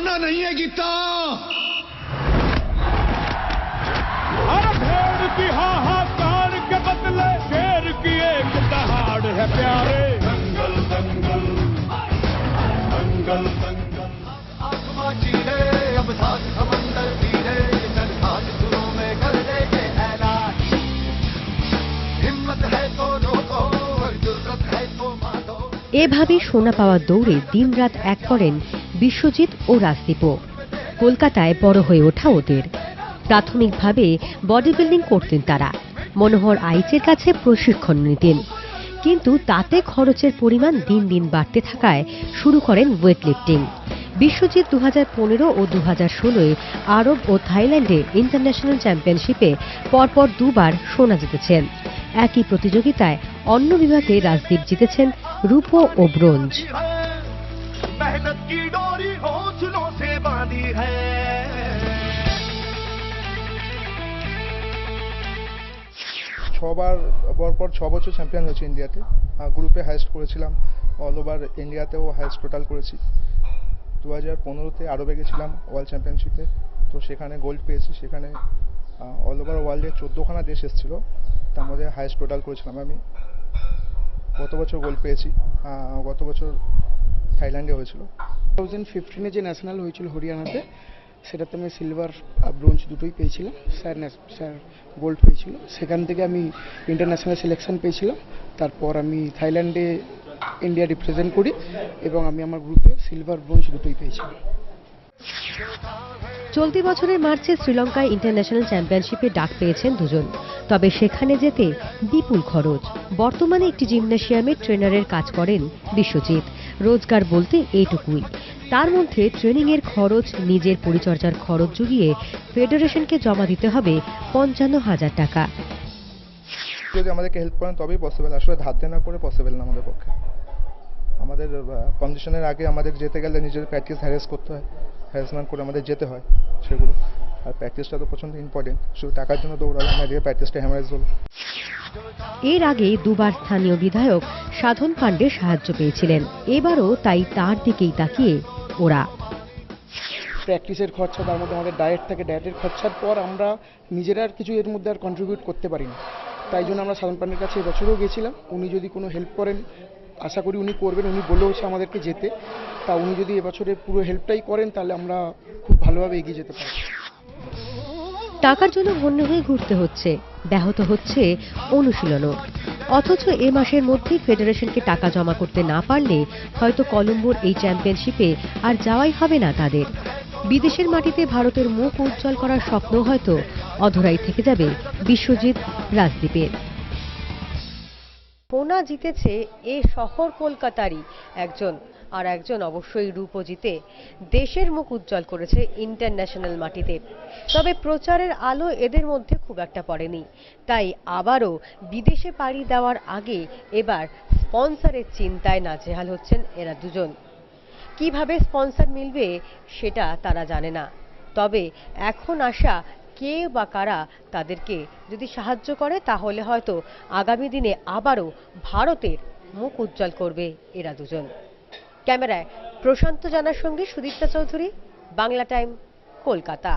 डरना नहीं है गीता। भेड़ की हाहाकार के बदले शेर की एक दहाड़ है प्यारे। दंगल दंगल दंगल दंगल आसमां चीरे अब साथ समंदर तीरे सरखार सुरों में कर दे के ऐलान। हिम्मत है तो रोको और जुर्रत है तो मारो। এভাবেই সোনা পাওয়ার দৌড়ে দিনরাত এক করেন বিশ্বজিৎ ও রাজদীপও। কলকাতায় বড় হয়ে ওঠা ওদের। প্রাথমিকভাবে বডি বিল্ডিং করতেন তারা, মনোহর আইচের কাছে প্রশিক্ষণ নিতেন, কিন্তু তাতে খরচের পরিমাণ দিন দিন বাড়তে থাকায় শুরু করেন ওয়েট লিফটিং। বিশ্বজিৎ 2015 ও 2016 আরব ও থাইল্যান্ডে ইন্টারন্যাশনাল চ্যাম্পিয়নশিপে পরপর দুবার সোনা জিতেছেন। একই প্রতিযোগিতায় অন্য বিভাগে রাজদীপ জিতেছেন রূপো ও ব্রোঞ্জ। পরপর 6 বছর চ্যাম্পিয়ন হয়েছে ইন্ডিয়াতে। গ্রুপে হাইয়েস্ট করেছিলাম, অল ওভার ইন্ডিয়াতেও হাইয়েস্ট টোটাল করেছি। 2015-তে আরবে গেছিলাম ওয়ার্ল্ড চ্যাম্পিয়নশিপে, তো সেখানে গোল্ড পেয়েছি। সেখানে অল ওভার ওয়ার্ল্ডে 14খানা দেশ এসেছিল, তার মধ্যে হাইয়েস্ট টোটাল করেছিলাম আমি। গত বছর গোল্ড পেয়েছি, গত বছর থাইল্যান্ডে হয়েছিল। 2015-এ যে ন্যাশনাল হয়েছিল হরিয়ানাতে, সেটাতে আমি সিলভার ব্রোঞ্জ দুটোই পেয়েছিলাম। স্যার গোল্ড পেয়েছিল। সেখান থেকে আমি ইন্টারন্যাশনাল সিলেকশন পেয়েছিলাম। তারপর আমি থাইল্যান্ডে ইন্ডিয়া রিপ্রেজেন্ট করি এবং আমি আমার গ্রুপে সিলভার ব্রোঞ্জ দুটোই পেয়েছিলাম। চলতি বছরের মার্চে শ্রীলঙ্কায় ইন্টারন্যাশনাল চ্যাম্পিয়নশিপে ডাক পেয়েছেন দুজন, তবে সেখানে যেতে বিপুল খরচ। বর্তমানে একটি জিমন্যাসিয়ামে ট্রেনারের কাজ করেন বিশ্বজিৎ। রোজগার বলতে এইটুকুই। তার মধ্যে ট্রেনিংয়ের খরচ, নিজের পরিচর্যার খরচ জুগিয়ে ফেডারেশনকে জমা দিতে হবে 55,000 টাকা। যদি আমাদেরকে হেল্প করেন তবেই পসিবল, আসলে ধার দেনা করে পসিবল না আমাদের পক্ষে। আমাদের কম্পিটিশনের আগে আমাদের যেতে গেলে নিজের প্র্যাকটিস করতে হয়, হ্যারাসমেন্ট করে আমাদের যেতে হয় সেগুলো। আর প্র্যাকটিসটা তো প্রচণ্ড ইম্পর্টেন্ট, শুধু টাকার জন্য দৌড়ালাম না, দিয়ে প্র্যাকটিসটা হ্যামারেজ হলো। এর আগে দুবার স্থানীয় বিধায়ক সাধন পাণ্ডে সাহায্য পেয়েছিলেন, এবারও তাই তার দিকেই তাকিয়ে ওরা। প্র্যাকটিসের খরচা, তার মধ্যে আমাদের ডায়েট থাকে, ডায়েটের খরচার পর আমরা নিজেরা আর কিছু এর মধ্যে আর কন্ট্রিবিউট করতে পারি না। তাই জন্য আমরা সাধন পাণ্ডের কাছে এবছরও গেছিলাম। উনি যদি কোনো হেল্প করেন, আশা করি উনি করবেন। উনি বলেওছে আমাদেরকে যেতে, তা উনি যদি এবছরে পুরো হেল্পটাই করেন তাহলে আমরা খুব ভালোভাবে এগিয়ে যেতে পারি। টাকার জন্য হন্য হয়ে ঘুরতে হচ্ছে, ব্যাহত হচ্ছে অনুশীলনও। অথচ এ মাসের মধ্যেই ফেডারেশনকে টাকা জমা করতে না পারলে হয়তো কলম্বোর এই চ্যাম্পিয়নশিপে আর যাওয়াই হবে না তাদের। বিদেশের মাটিতে ভারতের মুখ উজ্জ্বল করার স্বপ্ন হয়তো অধরাই থেকে যাবে বিশ্বজিৎ, রাজদীপের। সোনা জিতেছে এ শহর কলকাতারই একজন, আর একজন অবশ্যই রূপো জিতে দেশের মুখ উজ্জ্বল করেছে ইন্টারন্যাশনাল মাটিতে। তবে প্রচারের আলো এদের মধ্যে খুব একটা পড়েনি, তাই আবারও বিদেশে পাড়ি দেওয়ার আগে এবার স্পন্সরের চিন্তায় নাজেহাল হচ্ছেন এরা দুজন। কিভাবে স্পন্সর মিলবে সেটা তারা জানে না, তবে এখন আশা কে বা কারা তাদেরকে যদি সাহায্য করে তাহলে হয়তো আগামী দিনে আবারও ভারতের মুখ উজ্জ্বল করবে এরা দুজন। ক্যামেরায় প্রশান্ত জানার সঙ্গে সুদীপ্তা চৌধুরী, বাংলা টাইম, কলকাতা।